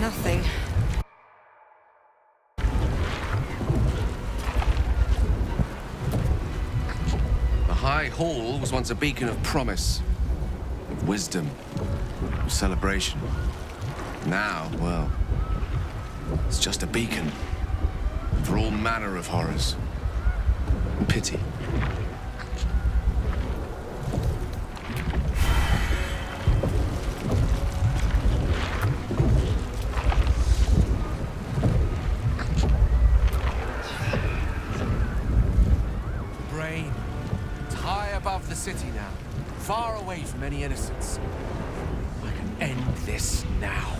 nothing. The High Hall was once a beacon of promise, of wisdom, of celebration. Now, well, it's just a beacon for all manner of horrors and pity. Above the city now, far away from any innocence. I can end this now.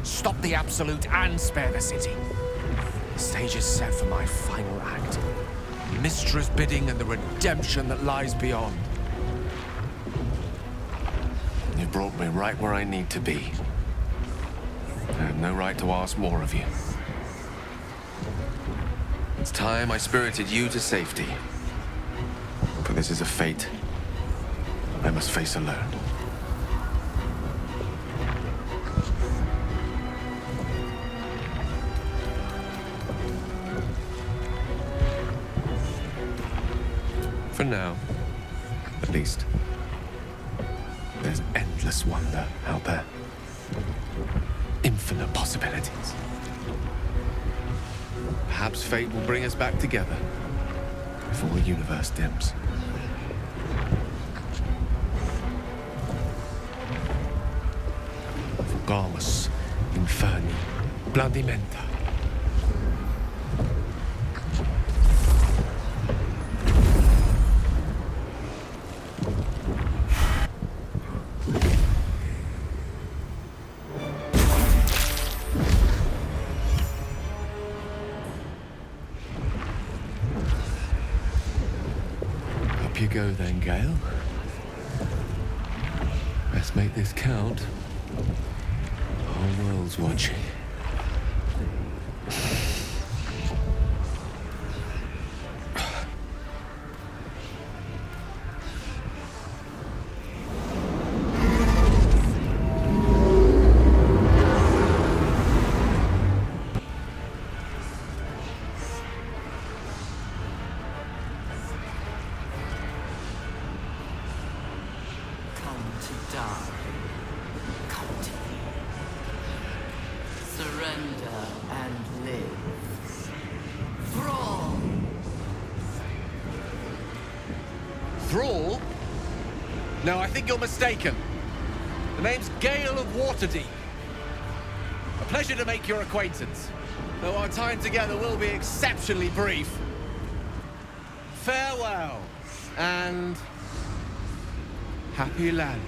Stop the Absolute and spare the city. The stage is set for my final act. Mistra's bidding and the redemption that lies beyond. You brought me right where I need to be. I have no right to ask more of you. It's time I spirited you to safety. For this is a fate I must face alone. For now, at least. There's endless wonder out there. Infinite possibilities. Perhaps fate will bring us back together before the universe dims. Fugamus, Inferni, Blandimenta. Up you go then, Gale. Let's make this count. The whole world's watching. Surrender and live. Thrall! Thrall? No, I think you're mistaken. The name's Gale of Waterdeep. A pleasure to make your acquaintance, though our time together will be exceptionally brief. Farewell, and happy land.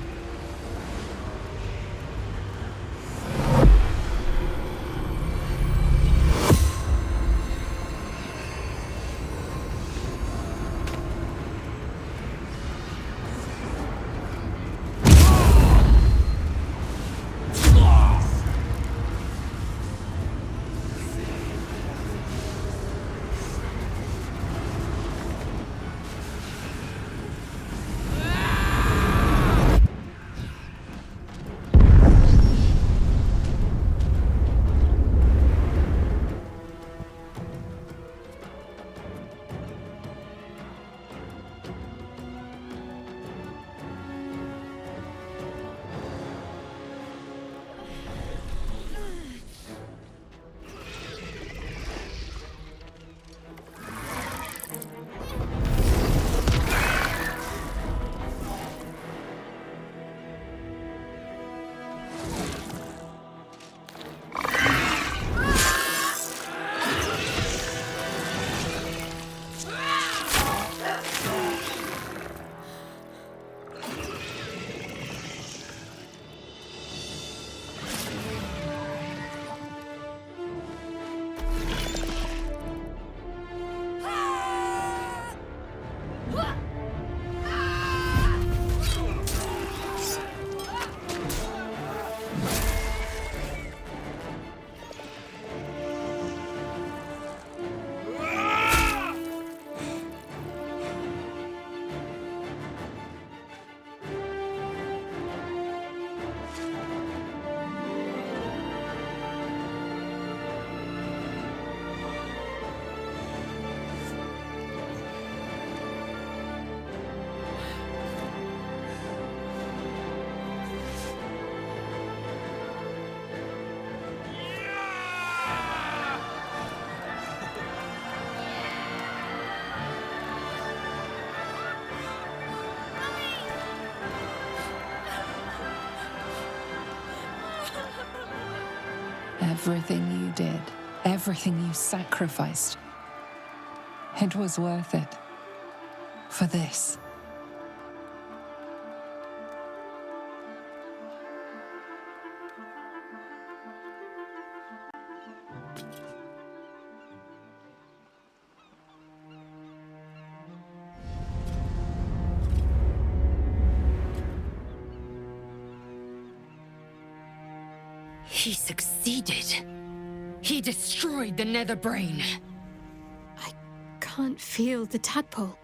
Everything you did, everything you sacrificed, it was worth it. For this. He succeeded. He destroyed the Nether Brain. I can't feel the tadpole.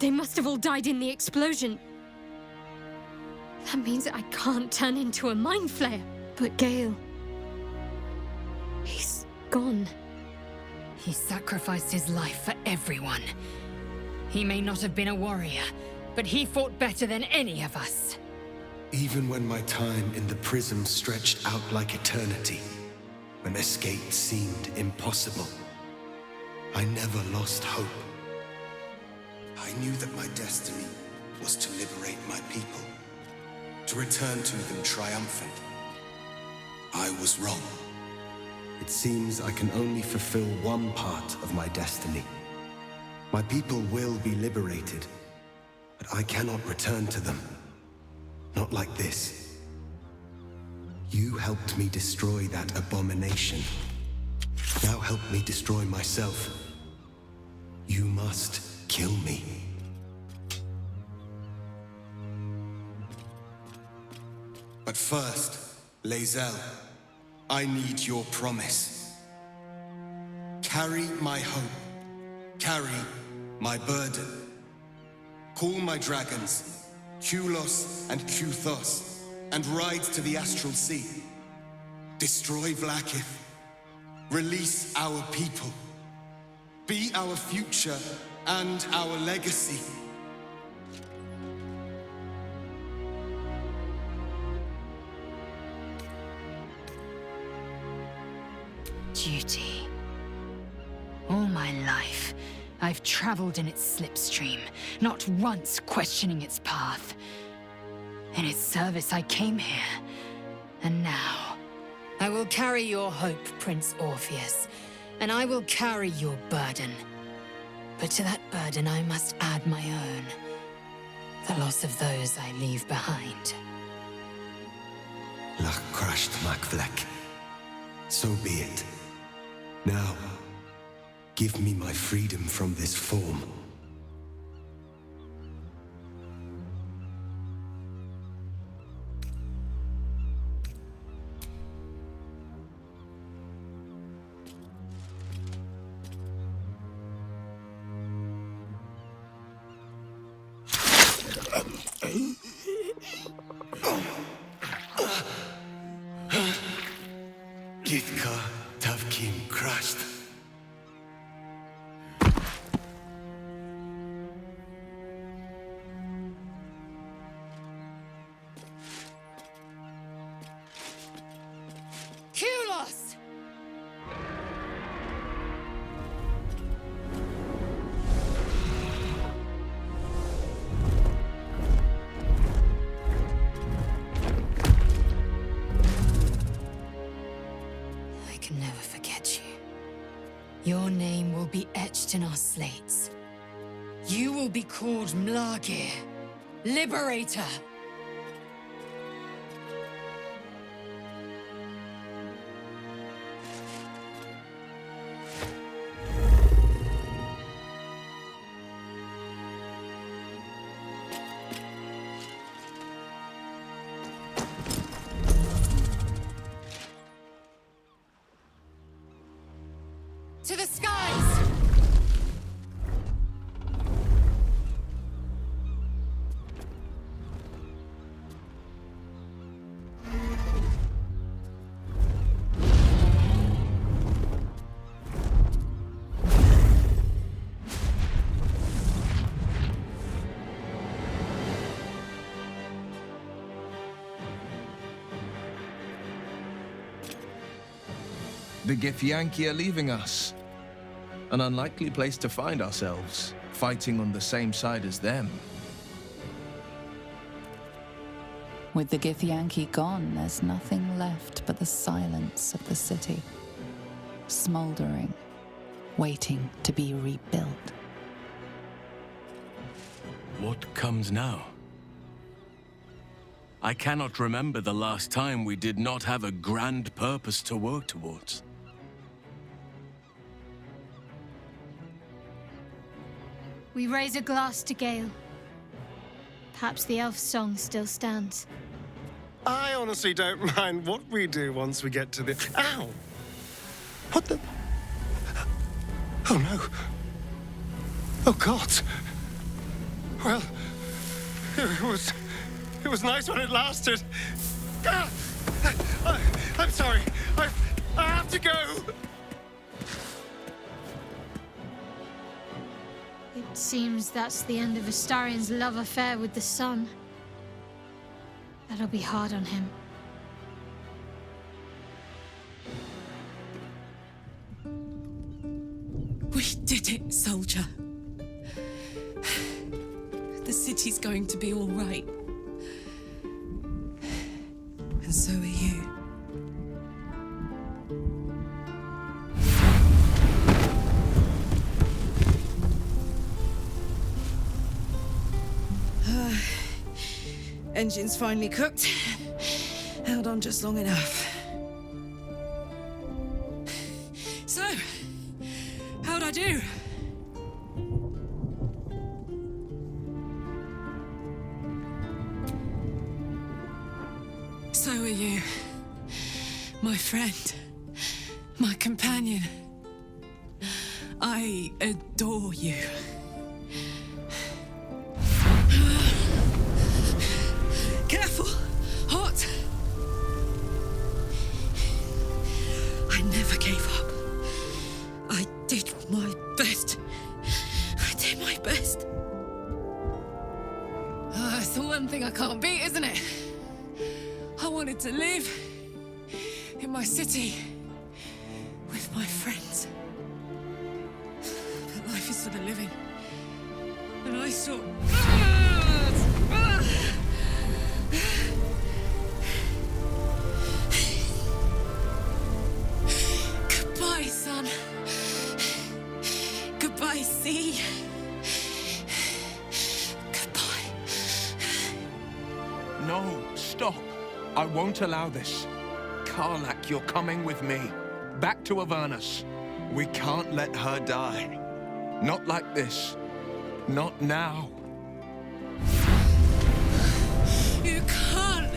They must have all died in the explosion. That means I can't turn into a mind flayer. But Gale... he's gone. He sacrificed his life for everyone. He may not have been a warrior, but he fought better than any of us. Even when my time in the prism stretched out like eternity, when escape seemed impossible, I never lost hope. I knew that my destiny was to liberate my people, to return to them triumphant. I was wrong. It seems I can only fulfill one part of my destiny. My people will be liberated, but I cannot return to them. Not like this. You helped me destroy that abomination. Now help me destroy myself. You must kill me. But first, Lae'zel, I need your promise. Carry my hope. Carry my burden. Call my dragons, Kulos and Kuthos, and ride to the Astral Sea. Destroy Vlaakith. Release our people. Be our future and our legacy. Duty. All my life, I've traveled in its slipstream, not once questioning its path. In its service I came here, and now I will carry your hope, Prince Orpheus, and I will carry your burden. But to that burden I must add my own, the loss of those I leave behind. Lach crashed Makvlek. So be it. Now, give me my freedom from this form. Gitka Tavkim crashed. Kulos! I can never forget you. Your name will be etched in our slates. You will be called Mlagir, Liberator. To the skies! The Githyanki are leaving us. An unlikely place to find ourselves, fighting on the same side as them. With the Githyanki gone, there's nothing left but the silence of the city, smouldering, waiting to be rebuilt. What comes now? I cannot remember the last time we did not have a grand purpose to work towards. We raise a glass to Gale. Perhaps the elf song still stands. I honestly don't mind what we do once we get to the... Ow! What the... Oh no. Oh God. Well, it was nice when it lasted. Ah! I'm sorry. I have to go. It seems that's the end of Astarion's love affair with the sun. That'll be hard on him. We did it, soldier. The city's going to be all right. And so are you. Engine's finally cooked. Held on just long enough. So, how'd I do? So are you. My friend. My companion. I adore you. Careful! Hot! I never gave up. I did my best. I did my best. It's the one thing I can't beat, isn't it? I wanted to live in my city with my friends. But life is for the living. And I saw... Goodbye, sun. Goodbye, sea. Goodbye. No, stop. I won't allow this. Karlach, you're coming with me. Back to Avernus. We can't let her die. Not like this. Not now. You can't.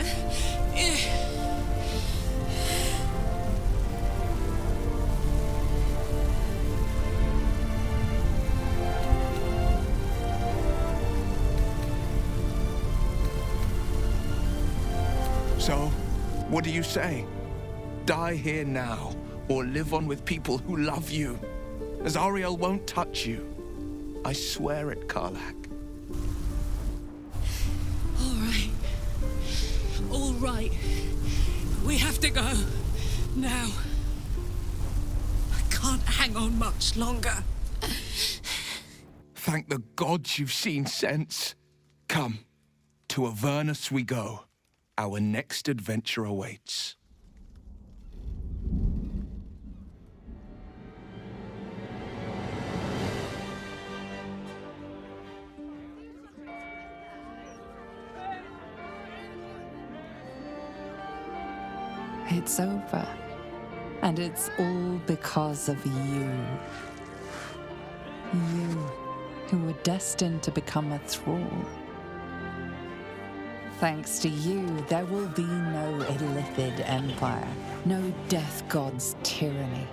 So, what do you say? Die here now, or live on with people who love you. Azariel won't touch you. I swear it, Karlach. All right. All right. We have to go. Now. I can't hang on much longer. Thank the gods you've seen sense. Come, to Avernus we go. Our next adventure awaits. It's over. And it's all because of you. You, who were destined to become a thrall. Thanks to you, there will be no Illithid empire, no death god's tyranny.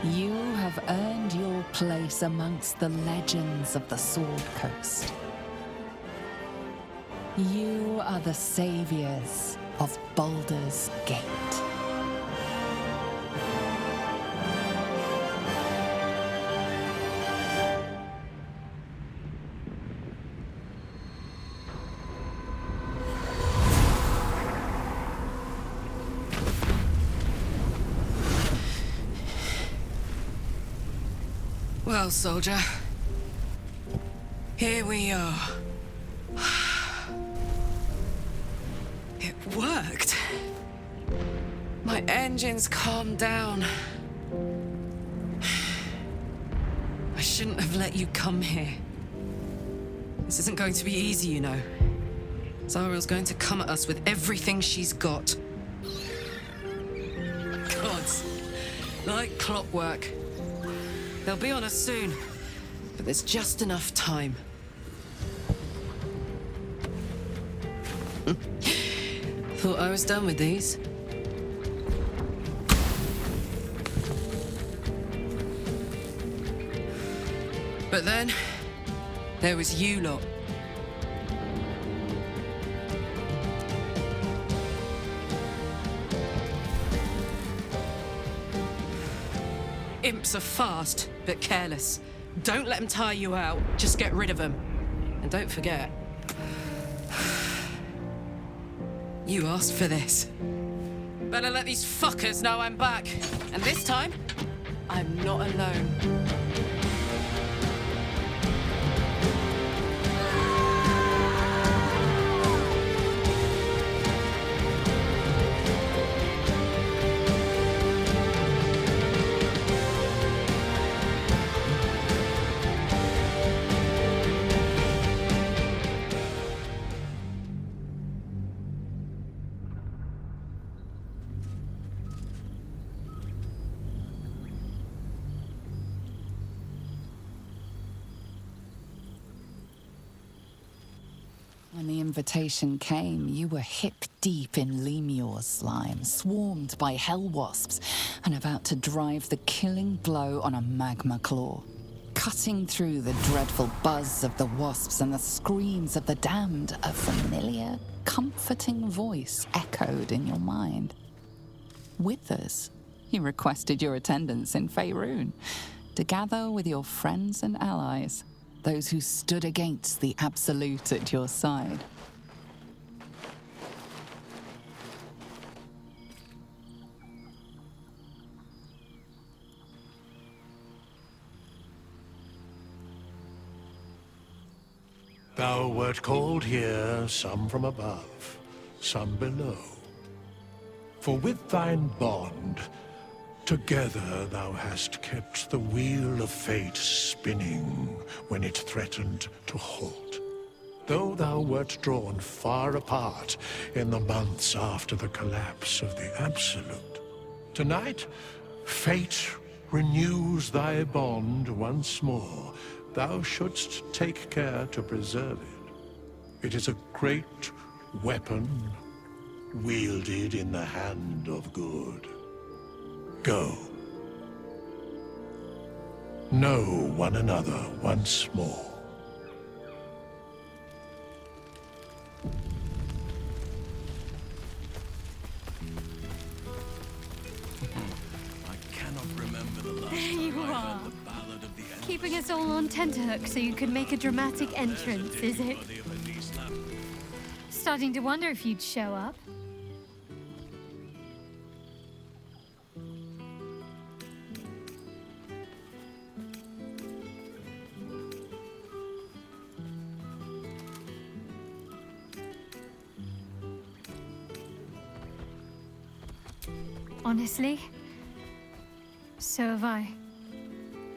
You have earned your place amongst the legends of the Sword Coast. You are the saviors of Baldur's Gate. Well, soldier, Here we are. It worked. My engines calmed down. I shouldn't have let you come here. This isn't going to be easy, you know. Zariel's going to come at us with everything she's got. Gods, like clockwork. They'll be on us soon, but there's just enough time. Thought I was done with these. But then, there was you lot. Imps are fast, but careless. Don't let them tire you out, just get rid of them. And don't forget, you asked for this. Better let these fuckers know I'm back. And this time, I'm not alone. When the invitation came, you were hip-deep in Lemur's slime, swarmed by hell wasps, and about to drive the killing blow on a magma claw. Cutting through the dreadful buzz of the wasps and the screams of the damned, a familiar, comforting voice echoed in your mind. Withers, you requested your attendance in Faerun, to gather with your friends and allies, those who stood against the Absolute at your side. Thou wert called here, some from above, some below. For with thine bond, together thou hast kept the wheel of fate spinning when it threatened to halt. Though thou wert drawn far apart in the months after the collapse of the Absolute, tonight fate renews thy bond once more. Thou shouldst take care to preserve it. It is a great weapon wielded in the hand of good. Go. Know one another once more. I cannot remember the last There time you I are. heard the ballad of the endless. Keeping us all on tenterhooks so you could make a dramatic entrance, is it? Body of a knee slap. Starting to wonder if you'd show up. Honestly, so have I.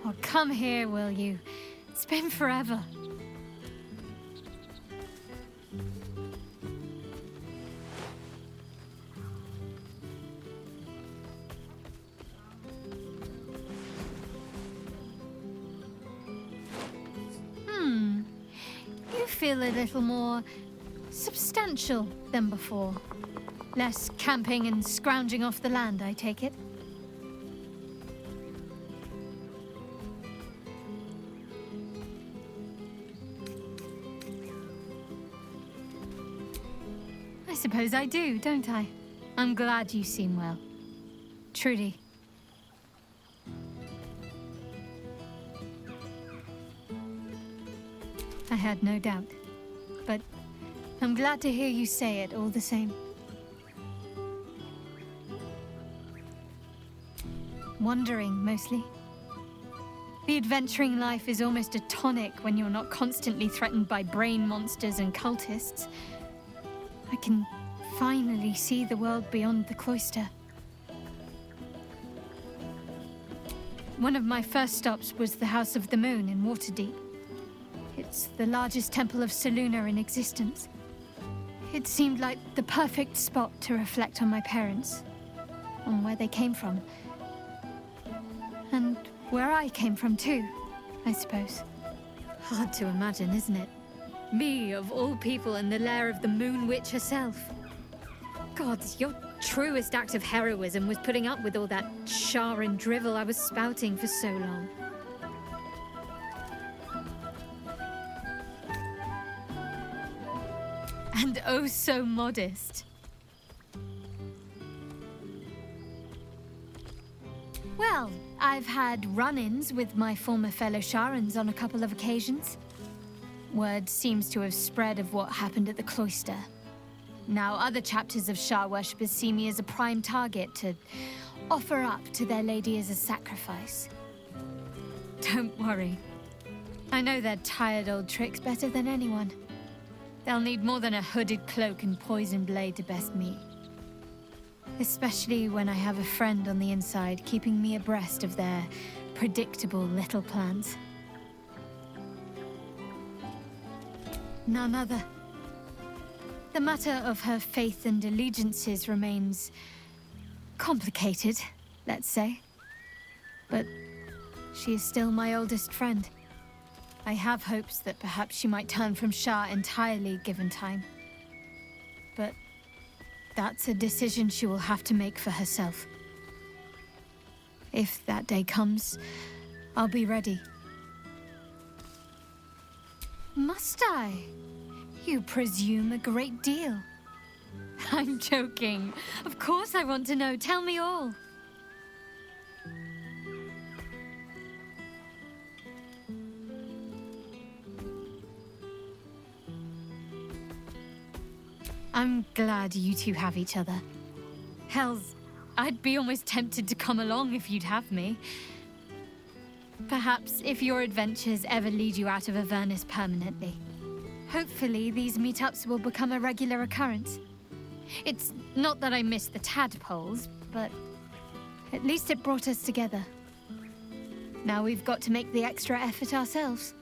Oh, come here, will you? It's been forever. You feel a little more substantial than before. Less camping and scrounging off the land, I take it. I suppose I do, don't I? I'm glad you seem well. Trudy. I had no doubt, but I'm glad to hear you say it all the same. Wondering, mostly. The adventuring life is almost a tonic when you're not constantly threatened by brain monsters and cultists. I can finally see the world beyond the cloister. One of my first stops was the House of the Moon in Waterdeep. It's the largest temple of Selûne in existence. It seemed like the perfect spot to reflect on my parents, on where they came from. And where I came from too, I suppose. Hard to imagine, isn't it? Me, of all people, in the lair of the Moon Witch herself. God, your truest act of heroism was putting up with all that char and drivel I was spouting for so long. And oh so modest. Well, I've had run-ins with my former fellow Sharans on a couple of occasions. Word seems to have spread of what happened at the cloister. Now other chapters of Shar worshippers see me as a prime target to offer up to their lady as a sacrifice. Don't worry. I know their tired old tricks better than anyone. They'll need more than a hooded cloak and poison blade to best me. Especially when I have a friend on the inside keeping me abreast of their predictable little plans. None other. The matter of her faith and allegiances remains complicated, let's say. But she is still my oldest friend. I have hopes that perhaps she might turn from Shar entirely given time. But that's a decision she will have to make for herself. If that day comes, I'll be ready. Must I? You presume a great deal. I'm joking. Of course I want to know. Tell me all. I'm glad you two have each other. Hells, I'd be almost tempted to come along if you'd have me. Perhaps if your adventures ever lead you out of Avernus permanently. Hopefully these meetups will become a regular occurrence. It's not that I miss the tadpoles, but at least it brought us together. Now we've got to make the extra effort ourselves.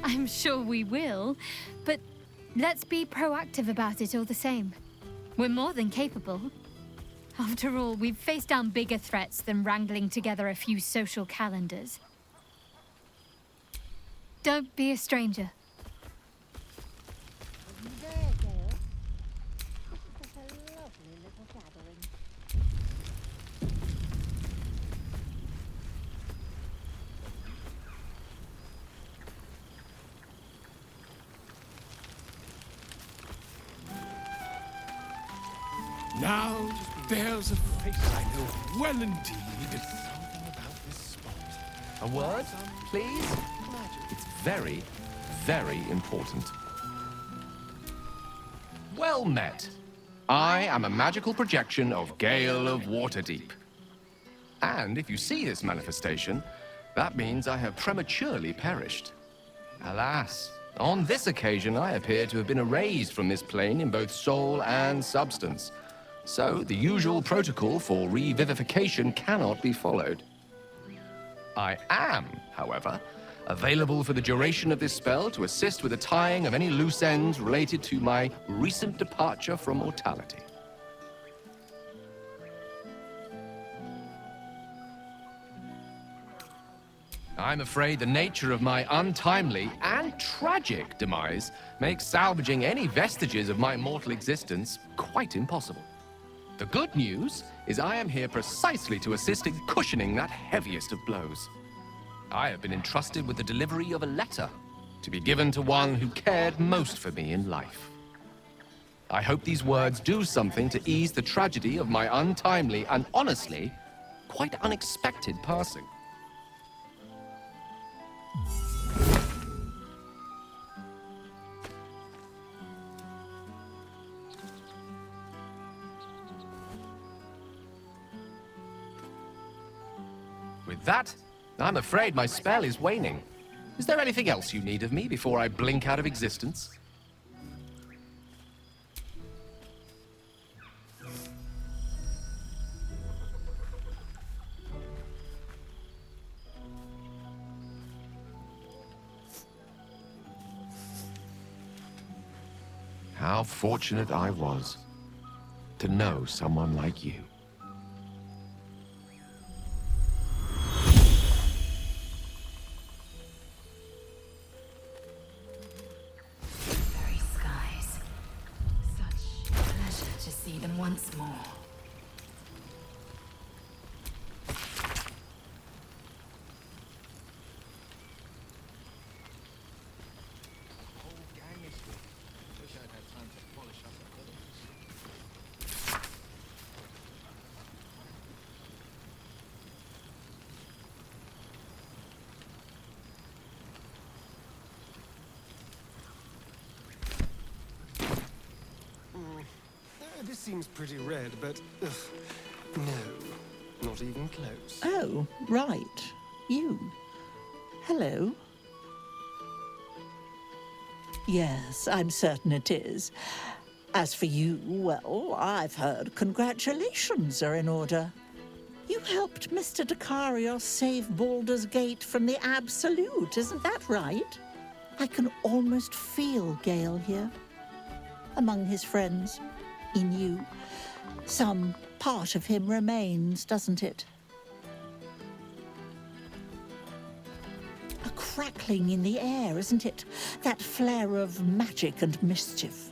I'm sure we will, but let's be proactive about it all the same. We're more than capable. After all, we've faced down bigger threats than wrangling together a few social calendars. Don't be a stranger. Now there's a face I know well indeed. Something about this spot. A word, please? It's very, very important. Well met. I am a magical projection of Gale of Waterdeep. And if you see this manifestation, that means I have prematurely perished. Alas, on this occasion I appear to have been erased from this plane in both soul and substance. So the usual protocol for revivification cannot be followed. I am, however, available for the duration of this spell to assist with the tying of any loose ends related to my recent departure from mortality. I'm afraid the nature of my untimely and tragic demise makes salvaging any vestiges of my mortal existence quite impossible. The good news is I am here precisely to assist in cushioning that heaviest of blows. I have been entrusted with the delivery of a letter to be given to one who cared most for me in life. I hope these words do something to ease the tragedy of my untimely and honestly quite unexpected passing. With that, I'm afraid my spell is waning. Is there anything else you need of me before I blink out of existence? How fortunate I was to know someone like you. Very skies. Such pleasure to see them once more. This seems pretty red, but no, not even close. Oh, right. You. Hello. Yes, I'm certain it is. As for you, well, I've heard congratulations are in order. You helped Mr. Dekarios save Baldur's Gate from the Absolute, isn't that right? I can almost feel Gale here. Among his friends. In you. Some part of him remains, doesn't it? A crackling in the air, isn't it? That flare of magic and mischief.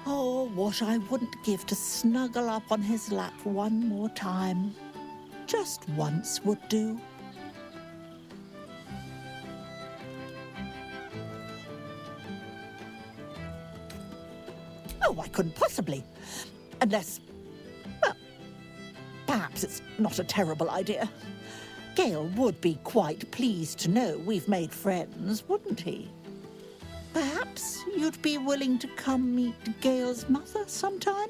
Oh, what I wouldn't give to snuggle up on his lap one more time. Just once would do. Oh, I couldn't possibly. Unless, well, perhaps it's not a terrible idea. Gale would be quite pleased to know we've made friends, wouldn't he? Perhaps you'd be willing to come meet Gale's mother sometime?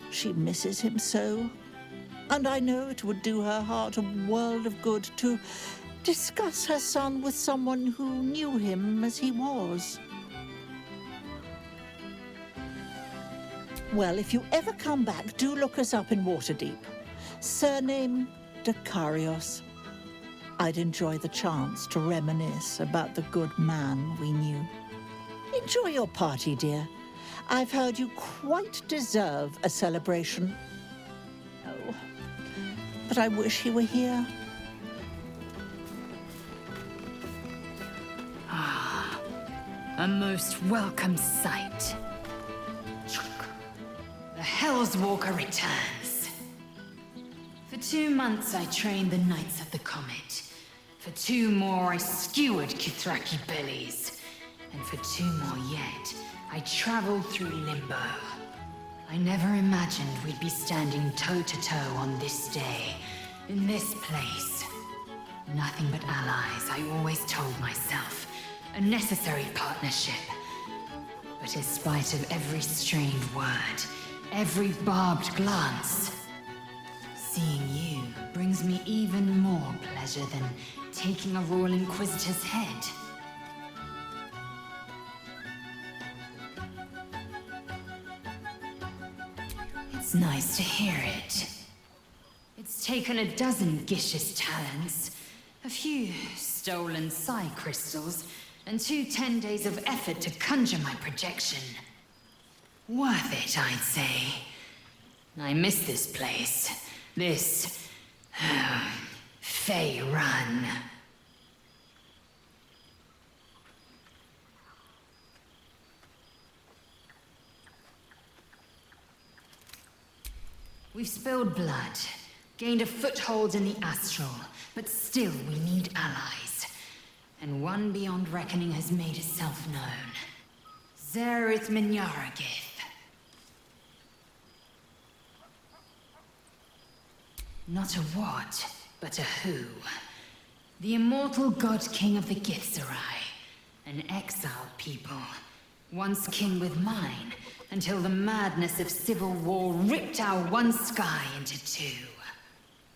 She misses him so. And I know it would do her heart a world of good to discuss her son with someone who knew him as he was. Well, if you ever come back, do look us up in Waterdeep. Surname Dekarios. I'd enjoy the chance to reminisce about the good man we knew. Enjoy your party, dear. I've heard you quite deserve a celebration. Oh, but I wish he were here. Ah, a most welcome sight. The Hell's Walker returns. For 2 months I trained the Knights of the Comet. For 2 more I skewered Kithraki bellies. And for 2 more yet, I traveled through Limbo. I never imagined we'd be standing toe-to-toe on this day, in this place. Nothing but allies, I always told myself. A necessary partnership. But in spite of every strained word, every barbed glance, seeing you brings me even more pleasure than taking a Royal Inquisitor's head. It's nice to hear it. It's taken a dozen Gish's talents, a few stolen psi crystals, and 2 10 days of effort to conjure my projection. Worth it, I'd say. I miss this place. This... Fey Run. We've spilled blood, gained a foothold in the astral, but still we need allies. And one beyond reckoning has made itself known. Zerith Minyaragith. Not a what, but a who. The immortal god king of the Githzerai. An exiled people. Once kin with mine, until the madness of civil war ripped our one sky into 2.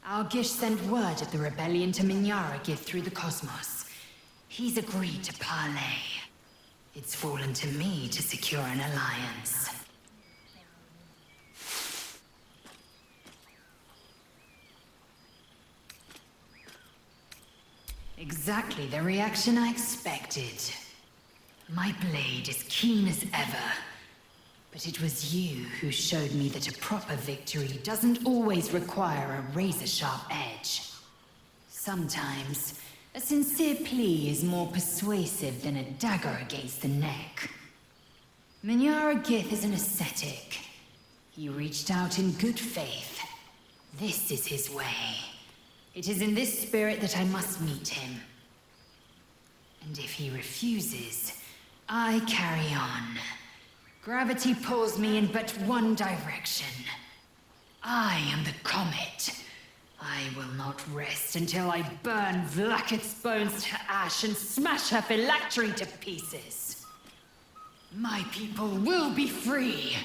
Algish sent word of the rebellion to Minyara through the cosmos. He's agreed to parley. It's fallen to me to secure an alliance. Exactly the reaction I expected. My blade is keen as ever. But it was you who showed me that a proper victory doesn't always require a razor-sharp edge. Sometimes, a sincere plea is more persuasive than a dagger against the neck. Minyara Gith is an ascetic. He reached out in good faith. This is his way. It is in this spirit that I must meet him. And if he refuses, I carry on. Gravity pulls me in but one direction. I am the comet. I will not rest until I burn Vlaakith's bones to ash and smash her phylactery to pieces. My people will be free.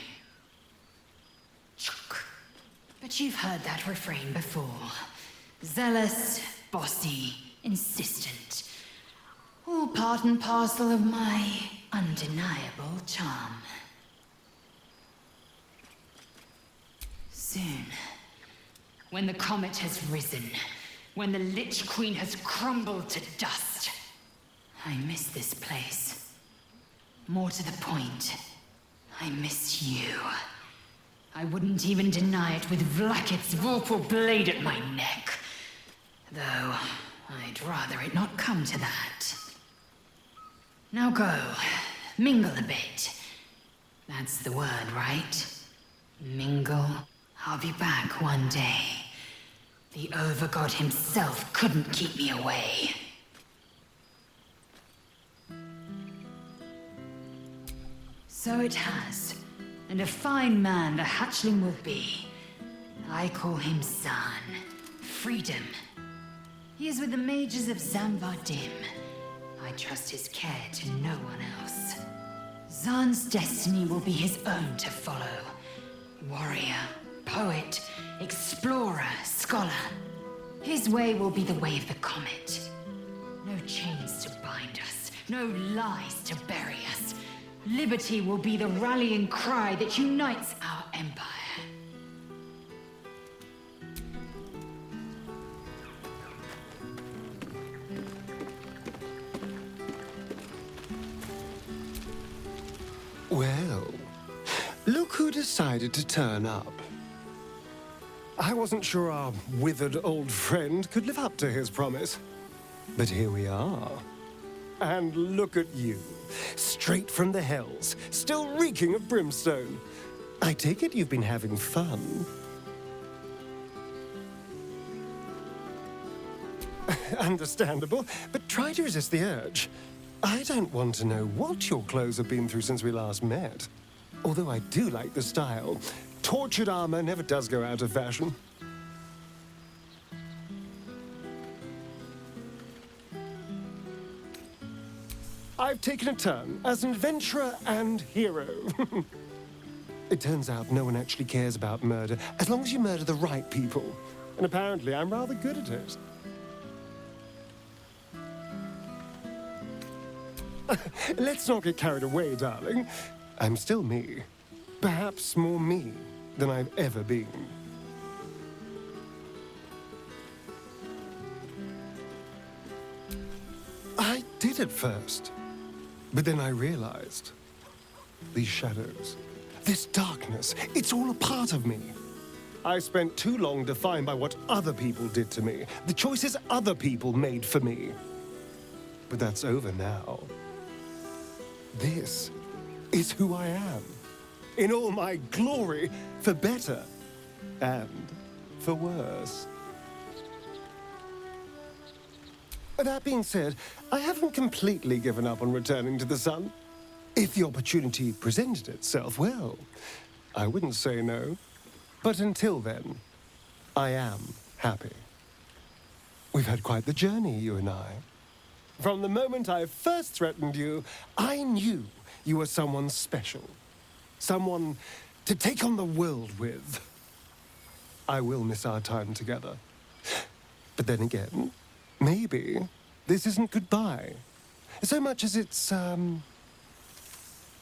But you've heard that refrain before. Zealous, bossy, insistent. All part and parcel of my undeniable charm. Soon, when the comet has risen, when the Lich Queen has crumbled to dust, I miss this place. More to the point, I miss you. I wouldn't even deny it with Vlaakith's vorpal blade at my neck. Though, I'd rather it not come to that. Now go, mingle a bit. That's the word, right? Mingle. I'll be back one day. The Overgod himself couldn't keep me away. So it has. And a fine man the hatchling will be. I call him Zaan. Freedom. He is with the mages of Zamvardim. I trust his care to no one else. Zaan's destiny will be his own to follow. Warrior, poet, explorer, scholar. His way will be the way of the comet. No chains to bind us, no lies to bury us. Liberty will be the rallying cry that unites our empire. Well, look who decided to turn up. I wasn't sure our withered old friend could live up to his promise. But here we are. And look at you, straight from the hells, still reeking of brimstone. I take it you've been having fun. Understandable, but try to resist the urge. I don't want to know what your clothes have been through since we last met. Although I do like the style. Tortured armor never does go out of fashion. I've taken a turn as an adventurer and hero. It turns out no one actually cares about murder as long as you murder the right people. And apparently I'm rather good at it. Let's not get carried away, darling. I'm still me. Perhaps more me than I've ever been. I did at first. But then I realized, these shadows, this darkness, it's all a part of me. I spent too long defined by what other people did to me, the choices other people made for me. But that's over now. This is who I am, in all my glory, for better and for worse. That being said, I haven't completely given up on returning to the sun. If the opportunity presented itself, well, I wouldn't say no. But until then, I am happy. We've had quite the journey, you and I. From the moment I first threatened you, I knew you were someone special. Someone to take on the world with. I will miss our time together. But then again, maybe this isn't goodbye. So much as it's,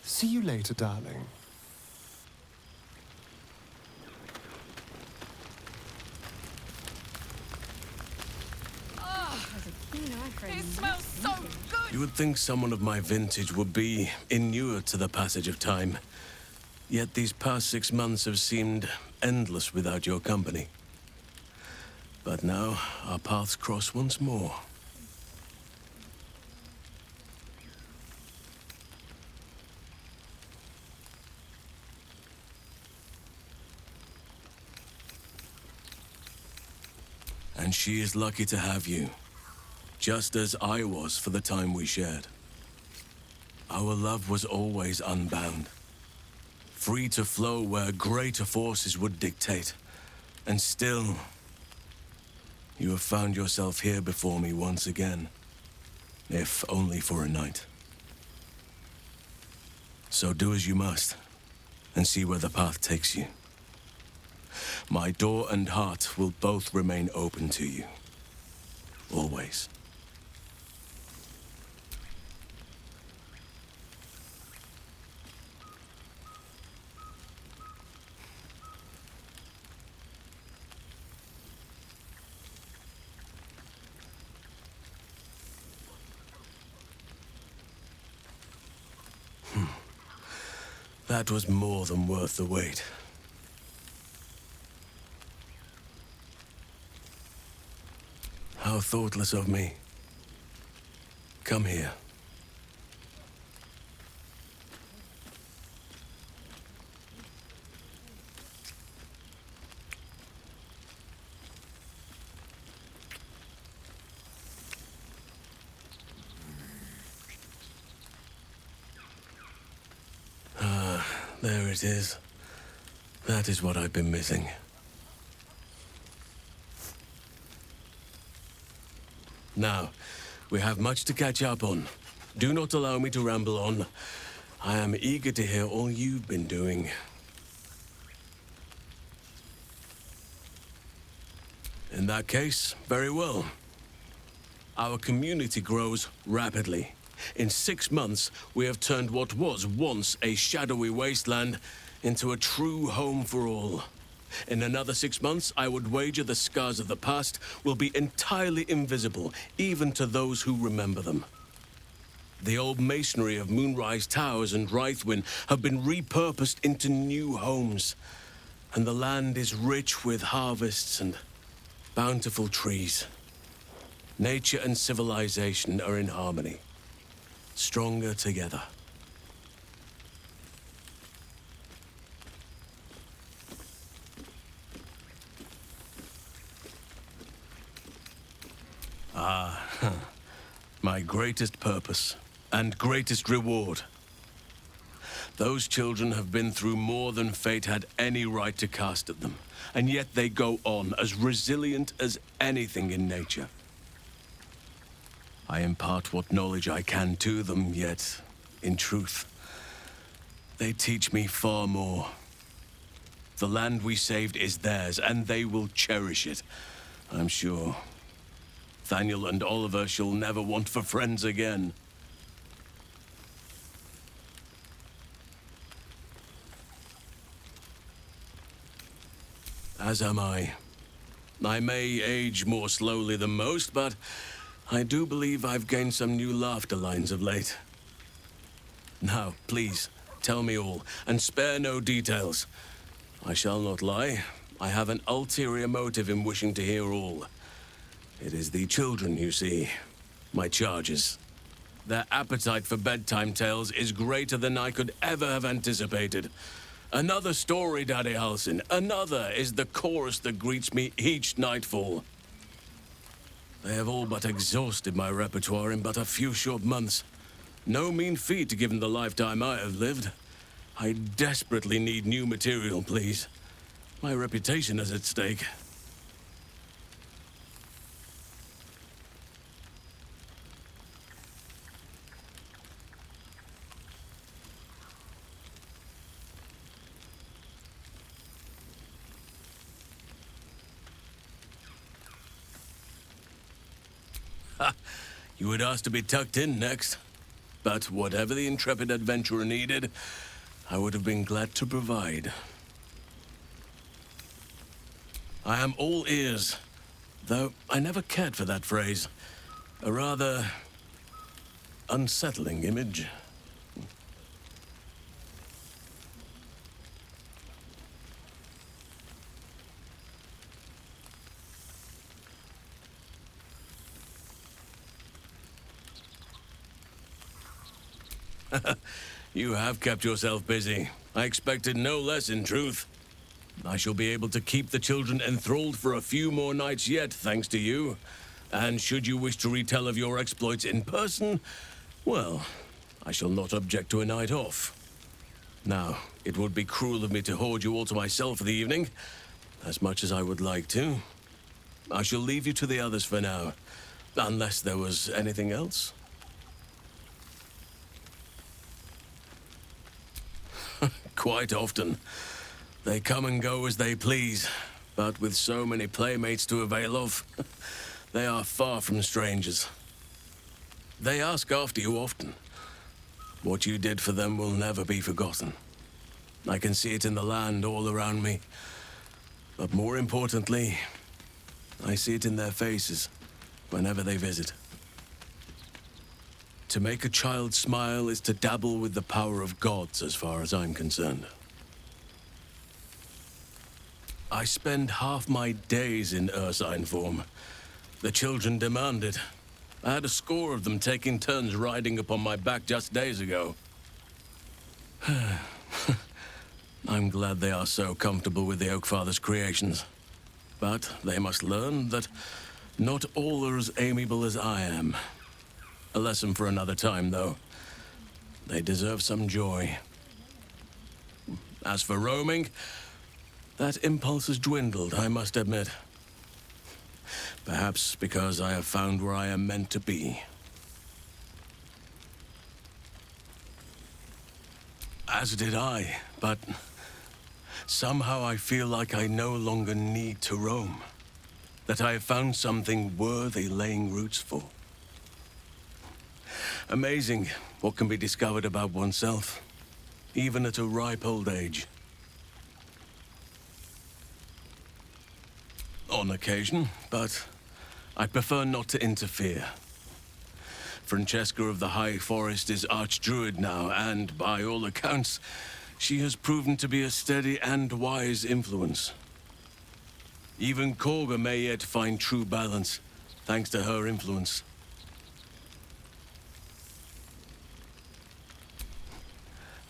see you later, darling. It smells so good! You would think someone of my vintage would be inured to the passage of time. Yet these past 6 months have seemed endless without your company. But now, our paths cross once more. And she is lucky to have you, just as I was for the time we shared. Our love was always unbound, free to flow where greater forces would dictate. And still, you have found yourself here before me once again, if only for a night. So do as you must, and see where the path takes you. My door and heart will both remain open to you. Always. That was more than worth the wait. How thoughtless of me. Come here. There it is. That is what I've been missing. Now, we have much to catch up on. Do not allow me to ramble on. I am eager to hear all you've been doing. In that case, very well. Our community grows rapidly. In 6 months, we have turned what was once a shadowy wasteland into a true home for all. In another 6 months, I would wager the scars of the past will be entirely invisible, even to those who remember them. The old masonry of Moonrise Towers and Rythwin have been repurposed into new homes, and the land is rich with harvests and bountiful trees. Nature and civilization are in harmony, stronger together. My greatest purpose and greatest reward. Those children have been through more than fate had any right to cast at them, and yet they go on as resilient as anything in nature. I impart what knowledge I can to them, yet, in truth, they teach me far more. The land we saved is theirs, and they will cherish it, I'm sure. Thaniel and Oliver shall never want for friends again. As am I. I may age more slowly than most, but I do believe I've gained some new laughter lines of late. Now, please, tell me all, and spare no details. I shall not lie. I have an ulterior motive in wishing to hear all. It is the children, you see, my charges. Their appetite for bedtime tales is greater than I could ever have anticipated. Another story, Daddy Halsin. Another is the chorus that greets me each nightfall. They have all but exhausted my repertoire in but a few short months. No mean feat given the lifetime I have lived. I desperately need new material, please. My reputation is at stake. You would ask to be tucked in next. But whatever the intrepid adventurer needed, I would have been glad to provide. I am all ears, though I never cared for that phrase. A rather unsettling image. You have kept yourself busy. I expected no less, in truth. I shall be able to keep the children enthralled for a few more nights yet, thanks to you. And should you wish to retell of your exploits in person, well, I shall not object to a night off. Now, it would be cruel of me to hoard you all to myself for the evening, as much as I would like to. I shall leave you to the others for now, unless there was anything else. Quite often. They come and go as they please, but with so many playmates to avail of, they are far from strangers. They ask after you often. What you did for them will never be forgotten. I can see it in the land all around me. But more importantly, I see it in their faces whenever they visit. To make a child smile is to dabble with the power of gods, as far as I'm concerned. I spend half my days in ursine form. The children demand it. I had a score of them taking turns riding upon my back just days ago. I'm glad they are so comfortable with the Oakfather's creations. But they must learn that not all are as amiable as I am. A lesson for another time, though. They deserve some joy. As for roaming, that impulse has dwindled, I must admit. Perhaps because I have found where I am meant to be. As did I, but somehow I feel like I no longer need to roam. That I have found something worthy laying roots for. Amazing what can be discovered about oneself, even at a ripe old age. On occasion, but I prefer not to interfere. Francesca of the High Forest is Archdruid now, and by all accounts, she has proven to be a steady and wise influence. Even Korga may yet find true balance, thanks to her influence.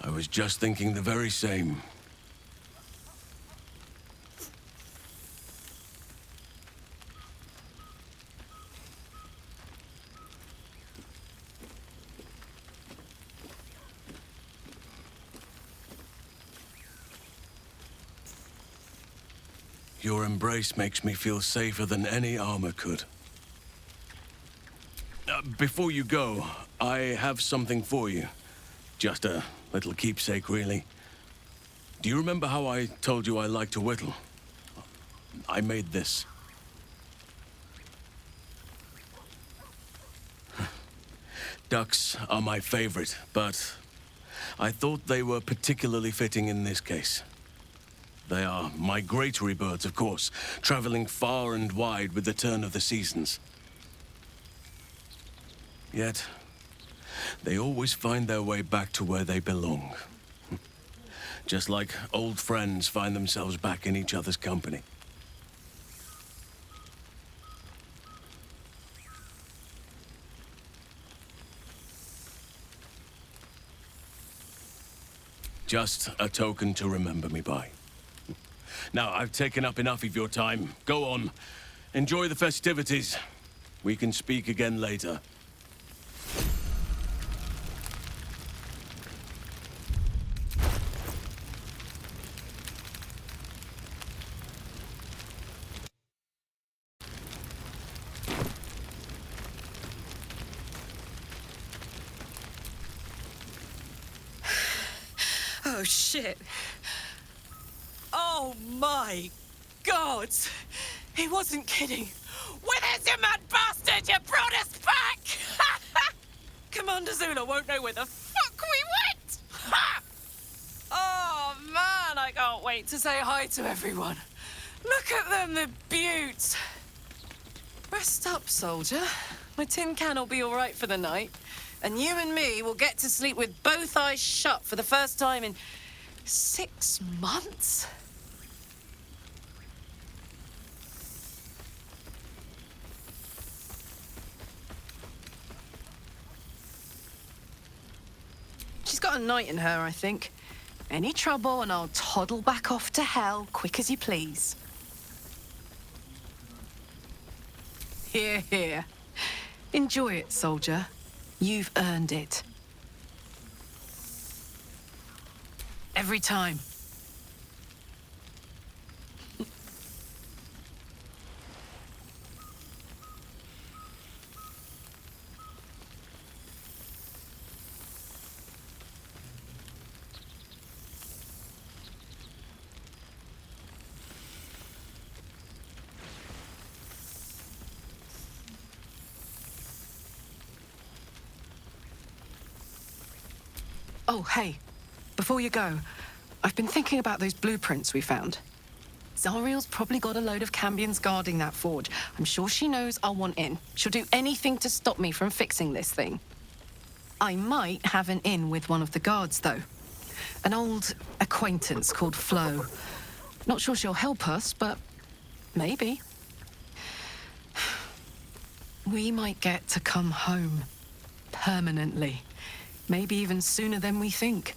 I was just thinking the very same. Your embrace makes me feel safer than any armor could. Before you go, I have something for you. Just a little keepsake, really. Do you remember how I told you I like to whittle? I made this. Ducks are my favorite, but I thought they were particularly fitting in this case. They are migratory birds, of course, traveling far and wide with the turn of the seasons. Yet, they always find their way back to where they belong. Just like old friends find themselves back in each other's company. Just a token to remember me by. Now, I've taken up enough of your time. Go on. Enjoy the festivities. We can speak again later. Oh, shit. Oh, my God. He wasn't kidding. Where's your mad bastard? You brought us Commander Zula won't know where the fuck we went! Ha! Oh, man, I can't wait to say hi to everyone. Look at them, the beauts. Rest up, soldier. My tin can will be all right for the night. And you and me will get to sleep with both eyes shut for the first time in 6 months. She's got a night in her, I think. Any trouble and I'll toddle back off to hell quick as you please. Here, here. Enjoy it, soldier. You've earned it. Every time. Oh, hey. Before you go, I've been thinking about those blueprints we found. Zariel's probably got a load of Cambions guarding that forge. I'm sure she knows I'll want in. She'll do anything to stop me from fixing this thing. I might have an in with one of the guards, though. An old acquaintance called Flo. Not sure she'll help us, but maybe. We might get to come home. Permanently. Maybe even sooner than we think.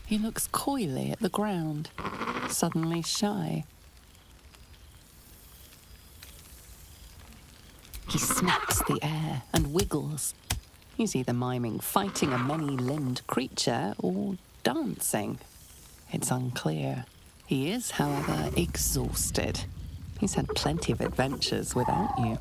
He looks coyly at the ground, suddenly shy. He snaps the air and wiggles. He's either miming fighting a many-limbed creature or dancing. It's unclear. He is, however, exhausted. He's had plenty of adventures without you.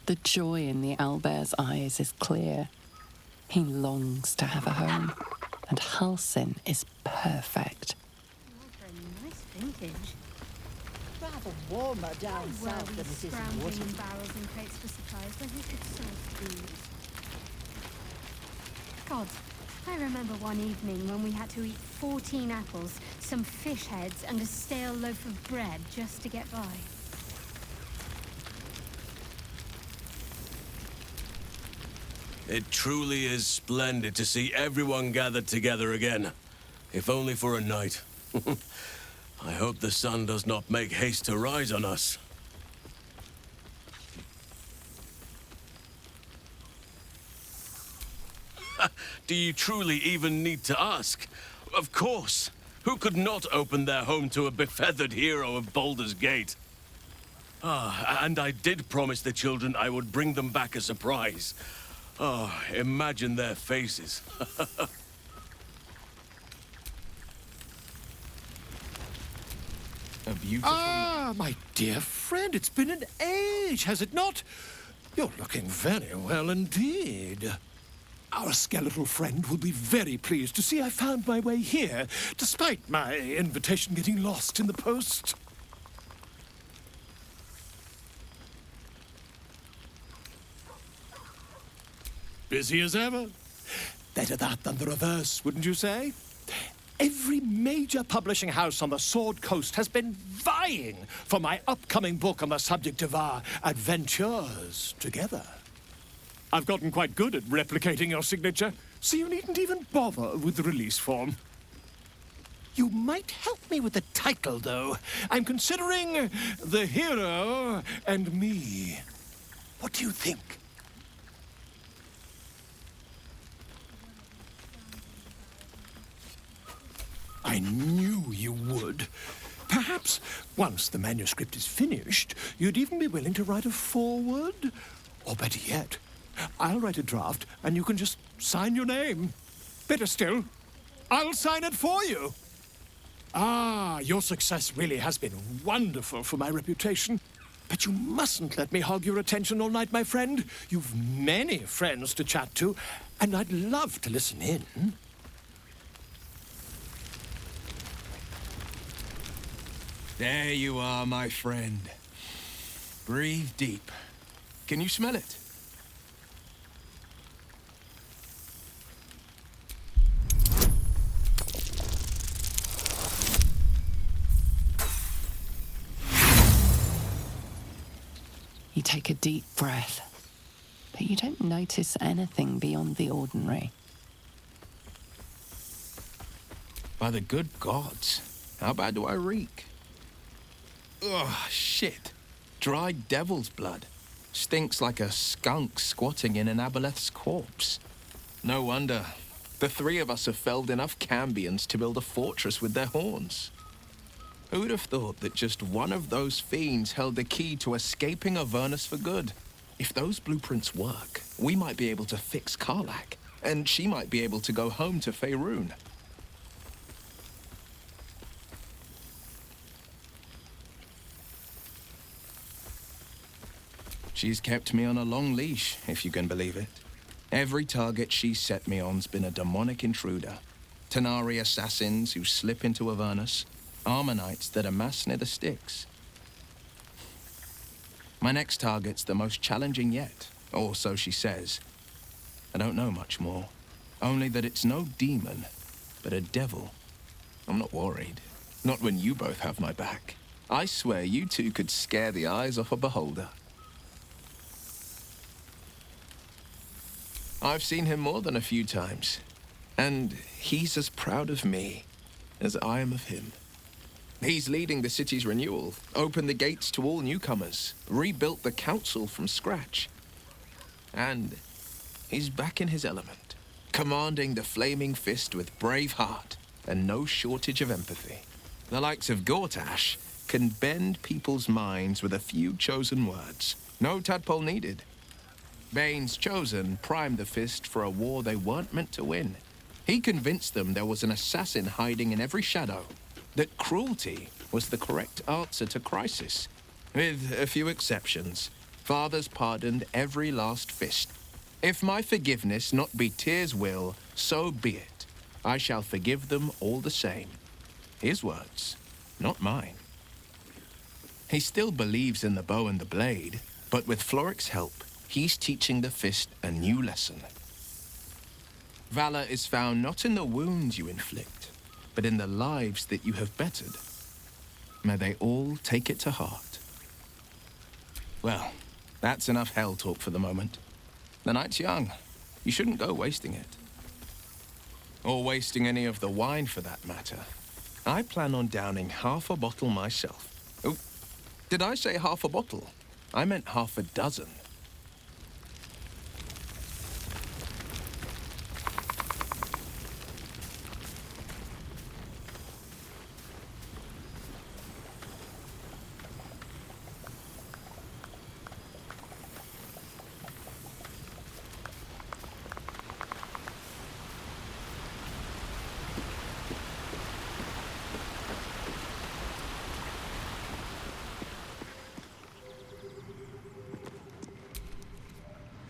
The joy in the owlbear's eyes is clear. He longs to have a home, and Halsin is perfect. Nice vintage. Rather warmer down Where south we than it is in scrounging Waterdeep. in barrels and crates for supplies when we could source food. God, I remember one evening when we had to eat 14 apples, some fish heads, and a stale loaf of bread just to get by. It truly is splendid to see everyone gathered together again, if only for a night. I hope the sun does not make haste to rise on us. Do you truly even need to ask? Of course. Who could not open their home to a befeathered hero of Baldur's Gate? Ah, and I did promise the children I would bring them back a surprise. Oh, imagine their faces. A beautiful... Ah, my dear friend, it's been an age, has it not? You're looking very well indeed. Our skeletal friend will be very pleased to see I found my way here, despite my invitation getting lost in the post. Busy as ever. Better that than the reverse, wouldn't you say? Every major publishing house on the Sword Coast has been vying for my upcoming book on the subject of our adventures together. I've gotten quite good at replicating your signature, so you needn't even bother with the release form. You might help me with the title, though. I'm considering The Hero and Me. What do you think? I knew you would. Perhaps, once the manuscript is finished, you'd even be willing to write a foreword? Or better yet, I'll write a draft and you can just sign your name. Better still, I'll sign it for you. Ah, your success really has been wonderful for my reputation. But you mustn't let me hog your attention all night, my friend. You've many friends to chat to, and I'd love to listen in. There you are, my friend. Breathe deep. Can you smell it? You take a deep breath, but you don't notice anything beyond the ordinary. By the good gods, how bad do I reek? Ugh, shit. Dry devil's blood. Stinks like a skunk squatting in an aboleth's corpse. No wonder. The three of us have felled enough Cambions to build a fortress with their horns. Who'd have thought that just one of those fiends held the key to escaping Avernus for good? If those blueprints work, we might be able to fix Karlach, and she might be able to go home to Faerun. She's kept me on a long leash, if you can believe it. Every target she's set me on's been a demonic intruder. Tanari assassins who slip into Avernus, Armonites that amass near the Styx. My next target's the most challenging yet, or so she says. I don't know much more, only that it's no demon, but a devil. I'm not worried, not when you both have my back. I swear you two could scare the eyes off a beholder. I've seen him more than a few times, and he's as proud of me as I am of him. He's leading the city's renewal, opened the gates to all newcomers, rebuilt the council from scratch. And he's back in his element, commanding the Flaming Fist with brave heart and no shortage of empathy. The likes of Gortash can bend people's minds with a few chosen words. No tadpole needed. Bane's Chosen primed the Fist for a war they weren't meant to win. He convinced them there was an assassin hiding in every shadow, that cruelty was the correct answer to crisis. With a few exceptions, fathers pardoned every last fist. If my forgiveness not be Tyr's will, so be it. I shall forgive them all the same. His words, not mine. He still believes in the bow and the blade, but with Floric's help, he's teaching the Fist a new lesson. Valor is found not in the wounds you inflict, but in the lives that you have bettered. May they all take it to heart. Well, that's enough hell talk for the moment. The night's young. You shouldn't go wasting it. Or wasting any of the wine for that matter. I plan on downing half a bottle myself. Oh, did I say half a bottle? I meant half a dozen.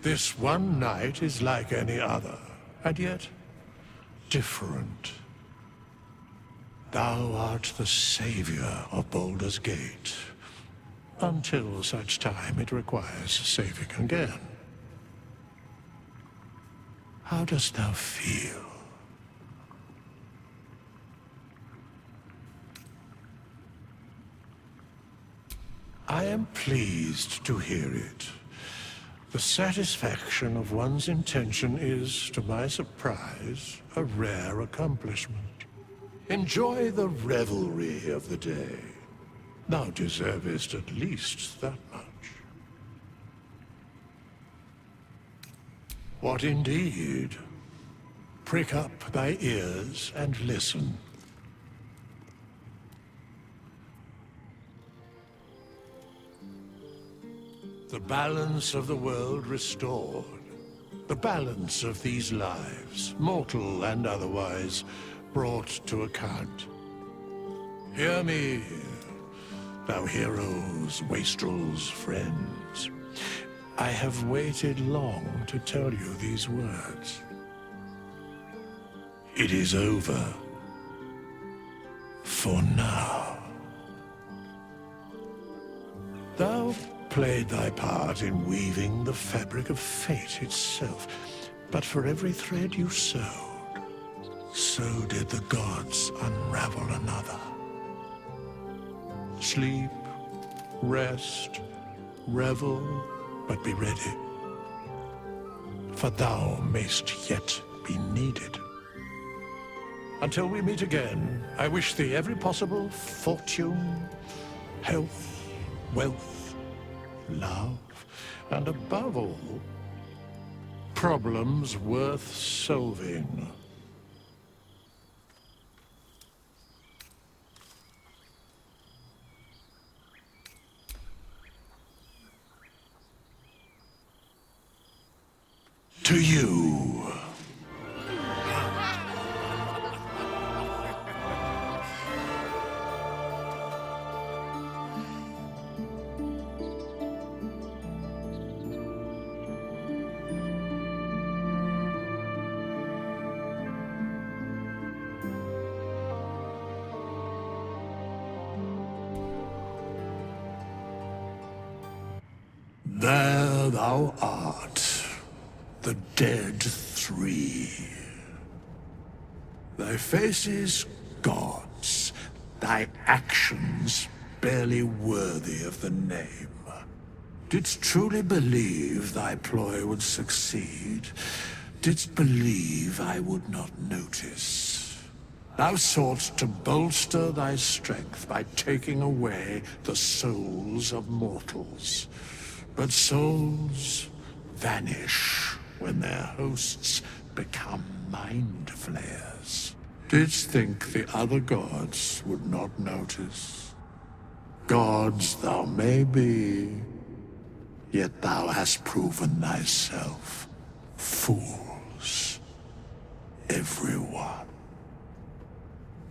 This one night is like any other, and yet different. Thou art the savior of Baldur's Gate, until such time it requires saving again. How dost thou feel? I am pleased to hear it. The satisfaction of one's intention is, to my surprise, a rare accomplishment. Enjoy the revelry of the day. Thou deservest at least that much. What indeed? Prick up thy ears and listen. The balance of the world restored. The balance of these lives, mortal and otherwise, brought to account. Hear me, thou heroes, wastrels, friends. I have waited long to tell you these words. It is over. For now. Thou played thy part in weaving the fabric of fate itself, but for every thread you sewed, so did the gods unravel another. Sleep, rest, revel, but be ready, for thou mayst yet be needed. Until we meet again, I wish thee every possible fortune, health, wealth, love, and above all, problems worth solving. To you. There thou art, the dead three. Thy faces gods, thy actions barely worthy of the name. Didst truly believe thy ploy would succeed? Didst believe I would not notice? Thou soughtst to bolster thy strength by taking away the souls of mortals. But souls vanish when their hosts become mind flayers. Didst think the other gods would not notice? Gods thou may be, yet thou hast proven thyself fools. Everyone.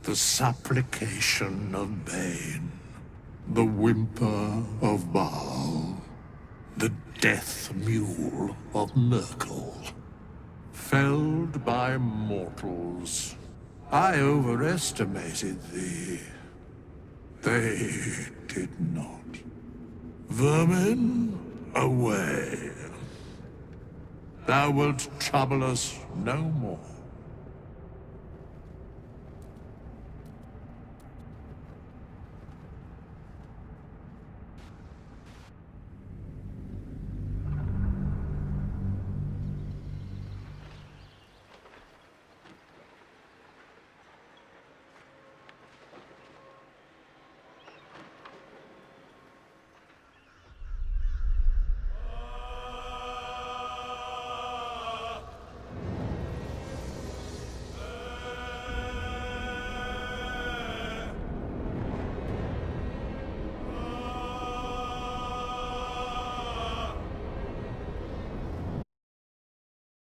The supplication of Bane, the whimper of Baal, the death mule of Merkel. Felled by mortals. I overestimated thee. They did not. Vermin, away. Thou wilt trouble us no more.